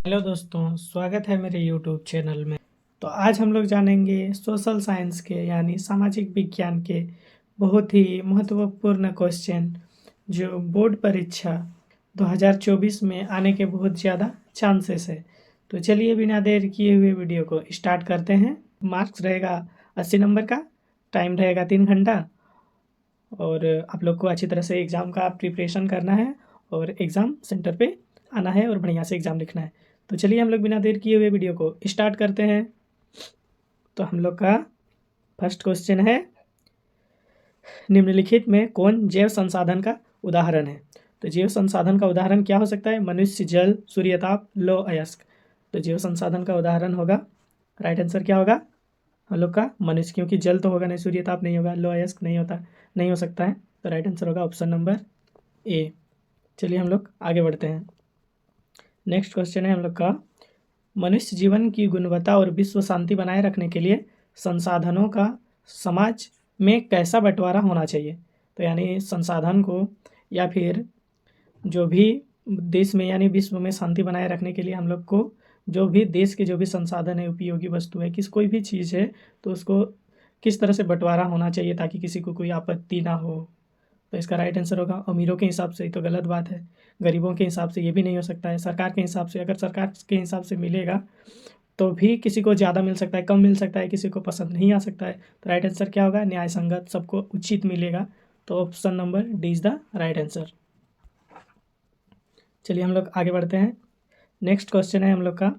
Hello दोस्तों, स्वागत है मेरे यूट्यूब चैनल में। तो आज हम लोग जानेंगे सोशल साइंस के यानी सामाजिक विज्ञान के बहुत ही महत्वपूर्ण क्वेश्चन जो बोर्ड परीक्षा 2024 में आने के बहुत ज़्यादा चांसेस है। तो चलिए बिना देर किए हुए वीडियो को स्टार्ट करते हैं। मार्क्स रहेगा 80 नंबर का, टाइम रहेगा 3 घंटा और आप लोग को अच्छी तरह से एग्ज़ाम का प्रिपरेशन करना है और एग्ज़ाम सेंटर पे आना है और बढ़िया से एग्ज़ाम लिखना है। तो चलिए हम लोग बिना देर किए हुए वीडियो को स्टार्ट करते हैं। तो हम लोग का फर्स्ट क्वेश्चन है, निम्नलिखित में कौन जैव संसाधन का उदाहरण है? तो जैव संसाधन का उदाहरण क्या हो सकता है? मनुष्य, जल, सूर्यताप, लौह अयस्क। तो जैव संसाधन का उदाहरण होगा, राइट आंसर क्या होगा हम लोग का? मनुष्य, क्योंकि जल तो होगा नहीं, सूर्यताप नहीं होगा, लौह अयस्क नहीं हो सकता है। तो राइट आंसर होगा ऑप्शन नंबर ए। चलिए हम लोग आगे बढ़ते हैं। नेक्स्ट क्वेश्चन है हम लोग का, मनुष्य जीवन की गुणवत्ता और विश्व शांति बनाए रखने के लिए संसाधनों का समाज में कैसा बंटवारा होना चाहिए? तो यानी संसाधन को या फिर जो भी देश में यानी विश्व में शांति बनाए रखने के लिए हम लोग को जो भी देश के जो भी संसाधन है, उपयोगी वस्तु है, कोई भी चीज़ है, तो उसको किस तरह से बंटवारा होना चाहिए ताकि किसी को कोई आपत्ति ना हो? तो इसका राइट आंसर होगा अमीरों के हिसाब से। ये तो गलत बात है। गरीबों के हिसाब से ये भी नहीं हो सकता है। सरकार के हिसाब से, अगर सरकार के हिसाब से मिलेगा तो भी किसी को ज़्यादा मिल सकता है, कम मिल सकता है, किसी को पसंद नहीं आ सकता है। तो राइट आंसर क्या होगा? न्याय संगत, सबको उचित मिलेगा। तो option number D is the right answer. चलिए हम लोग आगे बढ़ते हैं। नेक्स्ट क्वेश्चन है हम लोग का,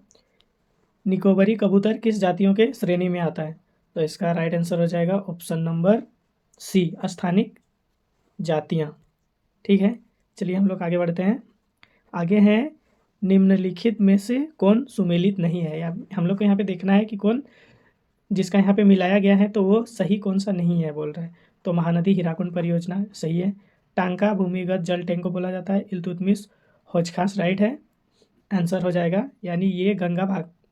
निकोबरी कबूतर किस जातियों के श्रेणी में आता है? तो इसका राइट आंसर हो जाएगा ऑप्शन नंबर सी, स्थानिक जातियाँ। ठीक है, चलिए हम लोग आगे बढ़ते हैं। आगे है, निम्नलिखित में से कौन सुमेलित नहीं है? या हम लोग को यहाँ पे देखना है कि कौन जिसका यहाँ पे मिलाया गया है तो वो सही कौन सा नहीं है बोल रहा है। तो महानदी हिराकुंड परियोजना सही है। टांका भूमिगत जल टैंक को बोला जाता है। इल्तुतमिश हौज खास राइट है, आंसर हो जाएगा। यानी ये गंगा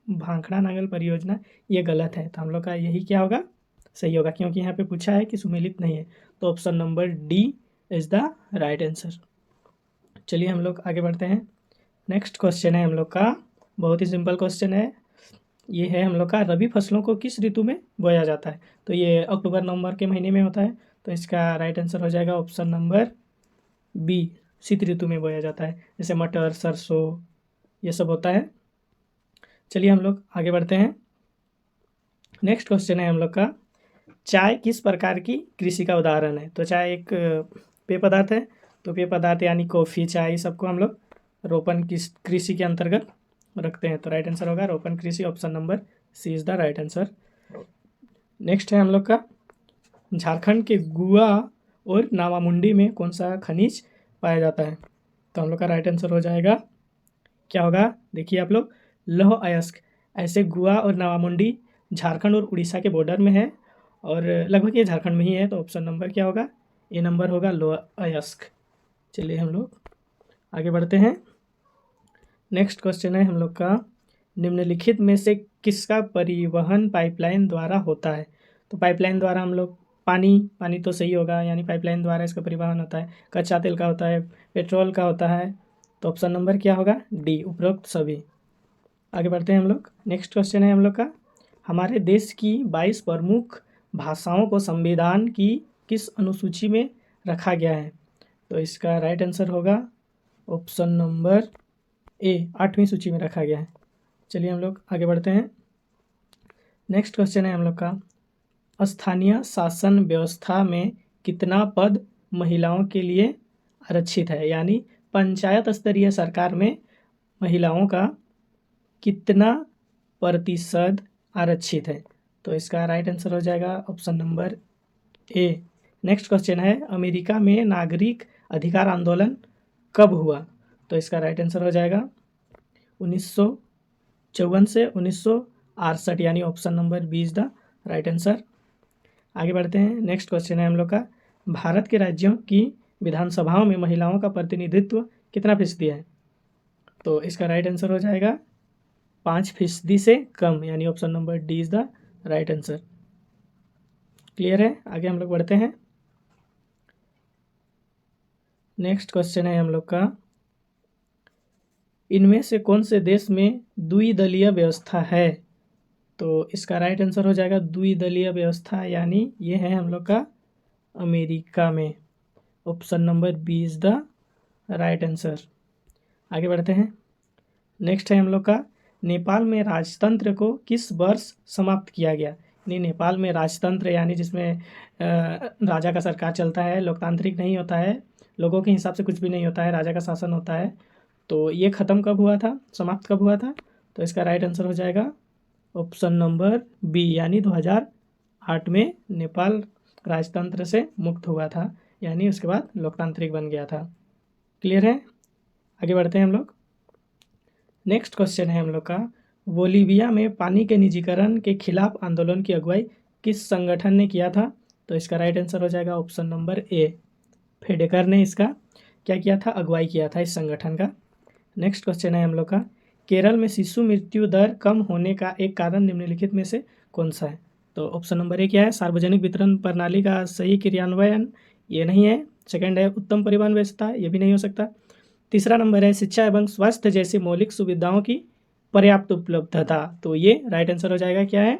भाखड़ा नांगल परियोजना ये गलत है। तो हम लोग का यही क्या होगा? सही होगा, क्योंकि यहाँ पे पूछा है कि सुमेलित नहीं है। तो option number D is the right answer. चलिए हम लोग आगे बढ़ते हैं। नेक्स्ट क्वेश्चन है हम लोग का, बहुत ही सिंपल क्वेश्चन है। ये है हम लोग का, रबी फसलों को किस ऋतु में बोया जाता है? तो ये अक्टूबर नवंबर के महीने में होता है। तो इसका राइट आंसर हो जाएगा ऑप्शन नंबर बी, शीत ऋतु में बोया जाता है। जैसे मटर, सरसों ये सब होता है। चलिए हम लोग आगे बढ़ते हैं। नेक्स्ट क्वेश्चन है हम लोग का, चाय किस प्रकार की कृषि का उदाहरण है? तो चाय एक पेय पदार्थ है। तो पेय पदार्थ यानी कॉफ़ी, चाय, सबको हम लोग रोपण कृषि के अंतर्गत रखते हैं। तो राइट आंसर होगा रोपण कृषि, option number C is the right answer. Next है हम लोग का, झारखंड के गुआ और नावामुंडी में कौन सा खनिज पाया जाता है? तो हम लोग का राइट आंसर हो जाएगा क्या होगा? देखिए आप लोग, लौह अयस्क। ऐसे गुआ और नवामुंडी झारखंड और उड़ीसा के बॉर्डर में है और लगभग ये झारखंड में ही है। तो ऑप्शन नंबर क्या होगा? ए नंबर होगा, लौह अयस्क। चलिए हम लोग आगे बढ़ते हैं। नेक्स्ट क्वेश्चन है हम लोग का, निम्नलिखित में से किसका परिवहन पाइपलाइन द्वारा होता है? तो पाइपलाइन द्वारा हम लोग पानी तो सही होगा, यानी पाइपलाइन द्वारा इसका परिवहन होता है। कच्चा तेल का होता है, पेट्रोल का होता है। तो ऑप्शन नंबर क्या होगा? डी, उपरोक्त सभी। आगे बढ़ते हैं हम लोग। नेक्स्ट क्वेश्चन है हम लोग का, हमारे देश की 22 प्रमुख भाषाओं को संविधान की किस अनुसूची में रखा गया है? तो इसका राइट आंसर होगा ऑप्शन नंबर ए, 8वीं सूची में रखा गया है। चलिए हम लोग आगे बढ़ते हैं। नेक्स्ट क्वेश्चन है हम लोग का, स्थानीय शासन व्यवस्था में कितना पद महिलाओं के लिए आरक्षित है? यानी पंचायत स्तरीय सरकार में महिलाओं का कितना प्रतिशत आरक्षित है? तो इसका राइट आंसर हो जाएगा option number A. Next question है, अमेरिका में नागरिक अधिकार आंदोलन कब हुआ? तो इसका राइट आंसर हो जाएगा 1954 से 1968, यानी option number B is the right answer. आगे बढ़ते हैं। नेक्स्ट क्वेश्चन है हम लोग का, भारत के राज्यों की विधानसभाओं में महिलाओं का प्रतिनिधित्व कितना फीसदी है? तो इसका राइट आंसर हो जाएगा 5% से कम, यानी option number D is the right answer. Clear है? आगे हम लोग बढ़ते हैं। नेक्स्ट क्वेश्चन है हम लोग का, इनमें से कौन से देश में द्विदलीय व्यवस्था है? तो इसका राइट आंसर हो जाएगा द्विदलीय व्यवस्था, यानी ये है हम लोग का अमेरिका में। Option number B is the right answer. आगे बढ़ते हैं। नेक्स्ट है हम लोग का, नेपाल में राजतंत्र को किस वर्ष समाप्त किया गया? नहीं, नेपाल में राजतंत्र यानी जिसमें राजा का सरकार चलता है, लोकतांत्रिक नहीं होता है, लोगों के हिसाब से कुछ भी नहीं होता है, राजा का शासन होता है। तो ये ख़त्म कब हुआ था, समाप्त कब हुआ था? तो इसका राइट आंसर हो जाएगा ऑप्शन नंबर बी, यानी 2008 में नेपाल राजतंत्र से मुक्त हुआ था, यानी उसके बाद लोकतांत्रिक बन गया था। क्लियर है? आगे बढ़ते हैं हम लोग। नेक्स्ट क्वेश्चन है हम लोग का, बोलीविया में पानी के निजीकरण के खिलाफ आंदोलन की अगुवाई किस संगठन ने किया था? तो इसका राइट आंसर हो जाएगा ऑप्शन नंबर ए, फेडेकर ने इसका क्या किया था, अगुवाई किया था इस संगठन का। नेक्स्ट क्वेश्चन है हम लोग का, केरल में शिशु मृत्यु दर कम होने का एक कारण निम्नलिखित में से कौन सा है? तो ऑप्शन नंबर ए क्या है, सार्वजनिक वितरण प्रणाली का सही क्रियान्वयन, ये नहीं है। सेकंड है उत्तम परिवहन व्यवस्था, ये भी नहीं हो सकता। तीसरा नंबर है शिक्षा एवं स्वास्थ्य जैसी मौलिक सुविधाओं की पर्याप्त उपलब्धता, तो ये राइट आंसर हो जाएगा क्या है,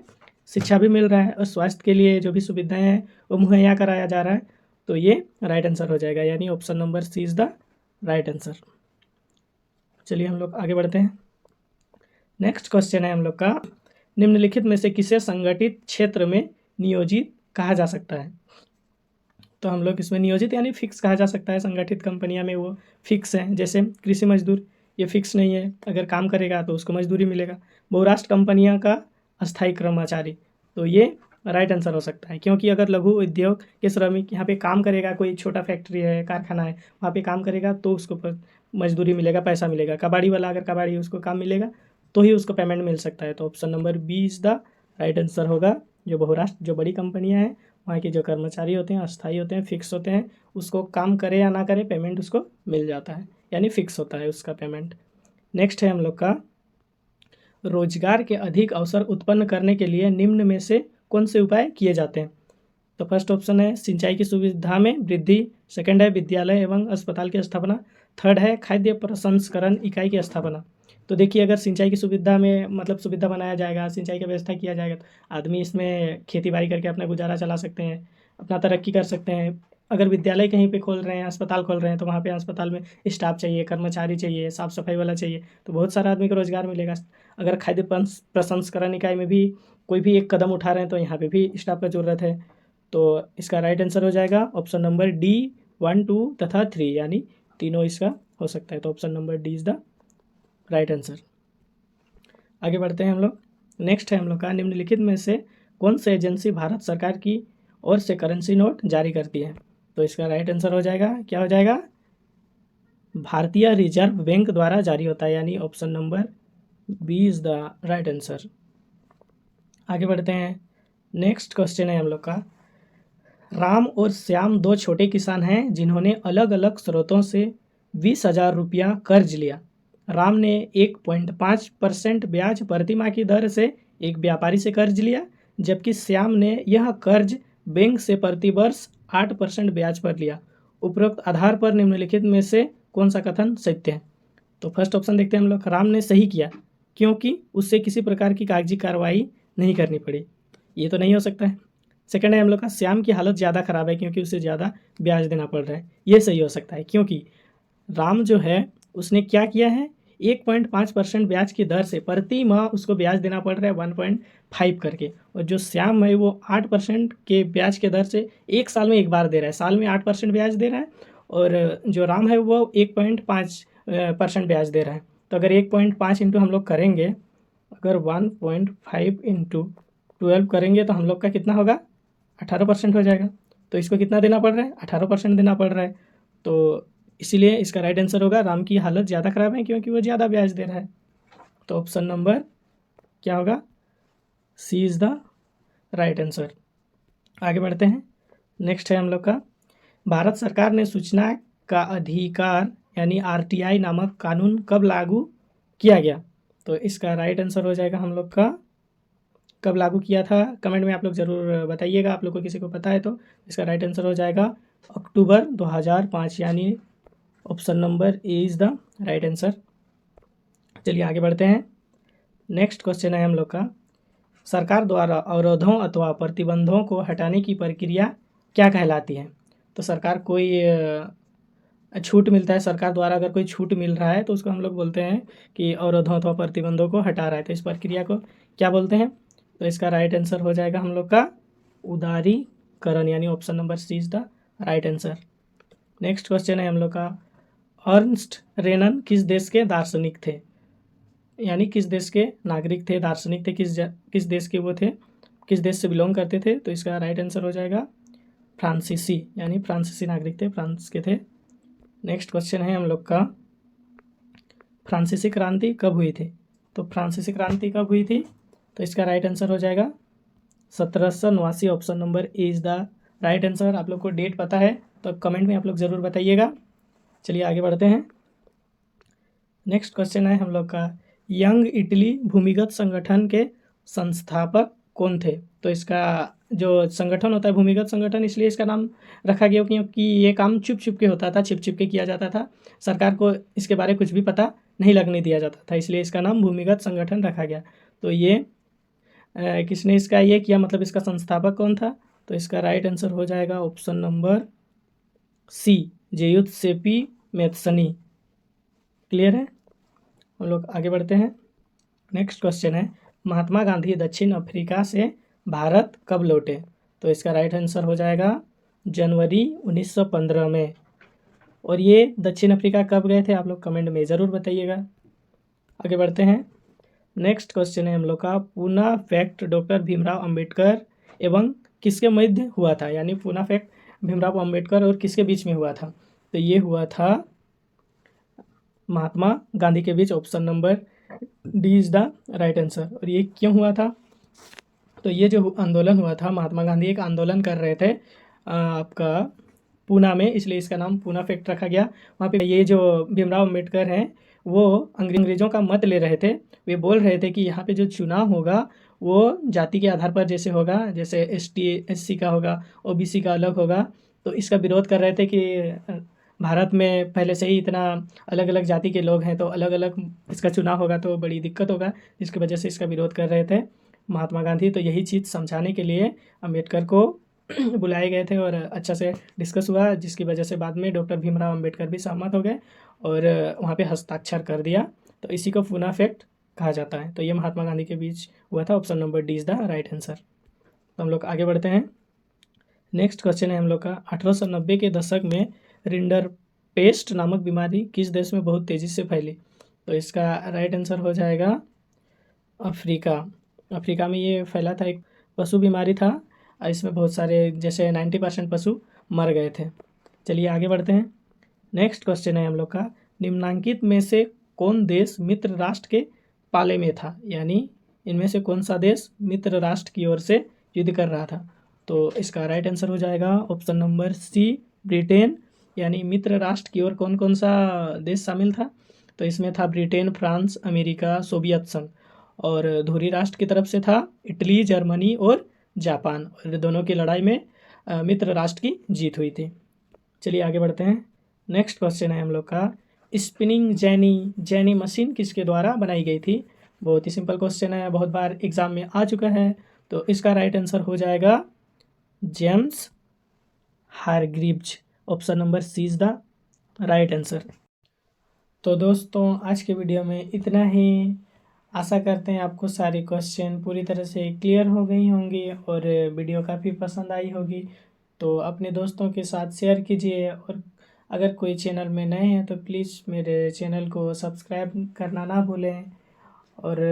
शिक्षा भी मिल रहा है और स्वास्थ्य के लिए जो भी सुविधाएं हैं वो मुहैया कराया जा रहा है, तो ये राइट आंसर हो जाएगा, यानी option number C is the right answer. चलिए हम लोग आगे बढ़ते हैं। नेक्स्ट क्वेश्चन है हम लोग का, निम्नलिखित में से किसे संगठित क्षेत्र में नियोजित कहा जा सकता है? तो हम लोग इसमें नियोजित यानी फिक्स कहा जा सकता है, संगठित कंपनियां में वो फिक्स हैं, जैसे कृषि मजदूर, ये फिक्स नहीं है, अगर काम करेगा तो उसको मजदूरी मिलेगा। बहुराष्ट्र कंपनियां का अस्थायी कर्मचारी, तो ये राइट आंसर हो सकता है, क्योंकि अगर लघु उद्योग के श्रमिक यहाँ पे काम करेगा, कोई छोटा फैक्ट्री है, कारखाना है, वहाँ पे काम करेगा तो उसको मजदूरी मिलेगा, पैसा मिलेगा। कबाड़ी वाला अगर कबाड़ी उसको काम मिलेगा तो ही उसको पेमेंट मिल सकता है। तो option number B is the right answer होगा। जो बहुराष्ट्र, जो बड़ी कंपनियां हैं, वहाँ के जो कर्मचारी होते हैं अस्थायी होते हैं, फिक्स होते हैं, उसको काम करे या ना करे पेमेंट उसको मिल जाता है, यानी फिक्स होता है उसका पेमेंट। नेक्स्ट है हम लोग का, रोजगार के अधिक अवसर उत्पन्न करने के लिए निम्न में से कौन से उपाय किए जाते हैं? तो फर्स्ट ऑप्शन है सिंचाई की सुविधा में वृद्धि, सेकंड है विद्यालय एवं अस्पताल की स्थापना, थर्ड है खाद्य प्रसंस्करण इकाई की स्थापना। तो देखिए, अगर सिंचाई की सुविधा में मतलब सुविधा बनाया जाएगा, सिंचाई की व्यवस्था किया जाएगा, तो आदमी इसमें खेती बाड़ी करके अपना गुजारा चला सकते हैं, अपना तरक्की कर सकते हैं। अगर विद्यालय कहीं पे खोल रहे हैं, अस्पताल खोल रहे हैं, तो वहाँ पे अस्पताल में स्टाफ चाहिए, कर्मचारी चाहिए, साफ़ सफाई वाला चाहिए, तो बहुत सारा आदमी को रोजगार मिलेगा। अगर खाद्य प्रसंस्करण इकाई में भी कोई भी एक कदम उठा रहे हैं तो यहाँ पे भी स्टाफ का ज़रूरत है। तो इसका राइट आंसर हो जाएगा ऑप्शन नंबर डी 1, 2 तथा 3, यानी तीनों इसका हो सकता है। तो option number D is the right answer. आगे बढ़ते हैं हम लोग। नेक्स्ट है हम लोग का, निम्नलिखित में से कौन सी एजेंसी भारत सरकार की ओर से करेंसी नोट जारी करती है? तो इसका राइट आंसर हो जाएगा, क्या हो जाएगा, भारतीय रिजर्व बैंक द्वारा जारी होता है, यानी option number B is the right answer. आगे बढ़ते हैं। नेक्स्ट क्वेश्चन है हम लोग का, राम और श्याम दो छोटे किसान हैं जिन्होंने अलग अलग स्रोतों से 20,000 रुपया कर्ज लिया। राम ने 1.5% ब्याज प्रति माह की दर से एक व्यापारी से कर्ज लिया, जबकि श्याम ने यह कर्ज बैंक से प्रति वर्ष 8% ब्याज पर लिया। उपरोक्त आधार पर निम्नलिखित में से कौन सा कथन सत्य है? तो फर्स्ट ऑप्शन देखते हैं हम लोग, राम ने सही किया क्योंकि उससे किसी प्रकार की कागजी कार्रवाई नहीं करनी पड़ी, ये तो नहीं हो सकता है। सेकंड है हम लोग का, श्याम की हालत ज़्यादा ख़राब है क्योंकि उसे ज़्यादा ब्याज देना पड़ रहा है, ये सही हो सकता है, क्योंकि राम जो है उसने क्या किया है, 1.5% ब्याज की दर से प्रति माह उसको ब्याज देना पड़ रहा है 1.5 करके, और जो श्याम है वो 8% के ब्याज के दर से एक साल में एक बार दे रहा है, साल में 8% ब्याज दे रहा है, और जो राम है वो 1.5% ब्याज दे रहा है। तो अगर 1.5 इंटू हम लोग करेंगे, अगर 1.5 इंटू 12 करेंगे तो हम लोग का कितना होगा, 18% हो जाएगा। तो इसको कितना देना पड़ रहा है, 18% देना पड़ रहा है। तो इसीलिए इसका राइट आंसर होगा, राम की हालत ज़्यादा ख़राब है क्योंकि वो ज़्यादा ब्याज दे रहा है। तो ऑप्शन नंबर क्या होगा, सी इज़ द राइट आंसर। आगे बढ़ते हैं। नेक्स्ट है हम लोग का, भारत सरकार ने सूचना का अधिकार यानी आरटीआई नामक कानून कब लागू किया गया? तो इसका राइट आंसर हो जाएगा हम लोग का, कब लागू किया था, कमेंट में आप लोग ज़रूर बताइएगा, आप लोग को किसी को पता है तो। इसका राइट आंसर हो जाएगा अक्टूबर 2005, यानी option number A is the right answer. चलिए आगे बढ़ते हैं। नेक्स्ट क्वेश्चन है हम लोग का, सरकार द्वारा अवरोधों अथवा प्रतिबंधों को हटाने की प्रक्रिया क्या कहलाती है? तो सरकार कोई छूट मिलता है, सरकार द्वारा अगर कोई छूट मिल रहा है तो उसको हम लोग बोलते हैं कि अवरोधों अथवा प्रतिबंधों को हटा रहा है, तो इस प्रक्रिया को क्या बोलते हैं? तो इसका राइट आंसर हो जाएगा हम लोग का उदारीकरण, यानी option number C is the right answer. Next question है हम लोग का, अर्नस्ट रेनन किस देश के दार्शनिक थे? यानी किस देश के नागरिक थे, दार्शनिक थे, किस देश के वो थे, किस देश से बिलोंग करते थे? तो इसका राइट आंसर हो जाएगा फ्रांसीसी, यानी फ्रांसीसी नागरिक थे, फ्रांस के थे। नेक्स्ट क्वेश्चन है हम लोग का, फ्रांसीसी क्रांति कब हुई थी? तो फ्रांसीसी क्रांति कब हुई थी? तो इसका राइट आंसर हो जाएगा 1789, option number A is the right answer. आप लोग को डेट पता है तो कमेंट में आप लोग ज़रूर बताइएगा। चलिए आगे बढ़ते हैं। नेक्स्ट क्वेश्चन है हम लोग का, यंग इटली भूमिगत संगठन के संस्थापक कौन थे? तो इसका जो संगठन होता है भूमिगत संगठन, इसलिए इसका नाम रखा गया क्योंकि ये काम छुप छुप के होता था, छिप छिप के किया जाता था, सरकार को इसके बारे कुछ भी पता नहीं लगने दिया जाता था, इसलिए इसका नाम भूमिगत संगठन रखा गया। तो ये किसने इसका ये किया, मतलब इसका संस्थापक कौन था? तो इसका राइट आंसर हो जाएगा ऑप्शन नंबर सी, जेयुत्सेपी मैथ्सनी। क्लियर है? हम लोग आगे बढ़ते हैं। नेक्स्ट क्वेश्चन है, महात्मा गांधी दक्षिण अफ्रीका से भारत कब लौटे? तो इसका राइट आंसर हो जाएगा जनवरी 1915 में। और ये दक्षिण अफ्रीका कब गए थे आप लोग कमेंट में ज़रूर बताइएगा। आगे बढ़ते हैं। नेक्स्ट क्वेश्चन है हम लोग का, पूना फैक्ट डॉक्टर भीमराव अंबेडकर एवं किसके मध्य हुआ था? यानी पूना फैक्ट भीमराव अंबेडकर और किसके बीच में हुआ था? तो ये हुआ था महात्मा गांधी के बीच, option number D is the right answer. और ये क्यों हुआ था? तो ये जो आंदोलन हुआ था, महात्मा गांधी एक आंदोलन कर रहे थे आपका पूना में, इसलिए इसका नाम पूना फैक्ट रखा गया। वहाँ पे ये जो भीमराव अंबेडकर हैं वो अंग्रेज़ों का मत ले रहे थे। वे बोल रहे थे कि यहाँ पे जो चुनाव होगा वो जाति के आधार पर जैसे होगा, जैसे एसटी एससी का होगा, ओबीसी का अलग होगा। तो इसका विरोध कर रहे थे कि भारत में पहले से ही इतना अलग अलग जाति के लोग हैं, तो अलग अलग इसका चुनाव होगा तो बड़ी दिक्कत होगा, जिसकी वजह से इसका विरोध कर रहे थे महात्मा गांधी। तो यही चीज़ समझाने के लिए अम्बेडकर को बुलाए गए थे और अच्छा से डिस्कस हुआ, जिसकी वजह से बाद में डॉक्टर भीमराव अम्बेडकर भी सहमत हो गए और वहाँ पे हस्ताक्षर कर दिया। तो इसी को पूना फैक्ट कहा जाता है। तो ये महात्मा गांधी के बीच हुआ था, option number D is the right answer. तो हम लोग आगे बढ़ते हैं। नेक्स्ट क्वेश्चन है हम लोग का, 1890 के दशक में रिंडर पेस्ट नामक बीमारी किस देश में बहुत तेज़ी से फैली? तो इसका राइट आंसर हो जाएगा अफ्रीका। अफ्रीका में ये फैला था, एक पशु बीमारी था, इसमें बहुत सारे जैसे 90% पशु मर गए थे। चलिए आगे बढ़ते हैं। नेक्स्ट क्वेश्चन है हम लोग का, निम्नांकित में से कौन देश मित्र राष्ट्र के पाले में था? यानी इनमें से कौन सा देश मित्र राष्ट्र की ओर से युद्ध कर रहा था? तो इसका राइट आंसर हो जाएगा ऑप्शन नंबर सी, ब्रिटेन। यानी मित्र राष्ट्र की ओर कौन कौन सा देश शामिल था? तो इसमें था ब्रिटेन, फ्रांस, अमेरिका, सोवियत संघ। और धुरी राष्ट्र की तरफ से था इटली, जर्मनी और जापान। और दोनों की लड़ाई में मित्र राष्ट्र की जीत हुई थी। चलिए आगे बढ़ते हैं। नेक्स्ट क्वेश्चन है हम लोग का, स्पिनिंग जेनी मशीन किसके द्वारा बनाई गई थी? बहुत ही सिंपल क्वेश्चन है, बहुत बार एग्जाम में आ चुका है। तो इसका राइट आंसर हो जाएगा James Hargreaves. Option number C is the right answer. तो दोस्तों आज के वीडियो में इतना ही। आशा करते हैं आपको सारे क्वेश्चन पूरी तरह से क्लियर हो गई होंगी और वीडियो काफ़ी पसंद आई होगी। तो अपने दोस्तों के साथ शेयर कीजिए और अगर कोई चैनल में नए हैं तो प्लीज़ मेरे चैनल को सब्सक्राइब करना ना भूलें। और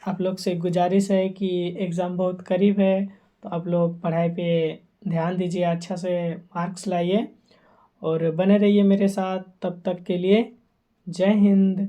आप लोग से गुजारिश है कि एग्ज़ाम बहुत करीब है, तो आप लोग पढ़ाई पे ध्यान दीजिए, अच्छा से मार्क्स लाइए और बने रहिए मेरे साथ। तब तक के लिए जय हिंद।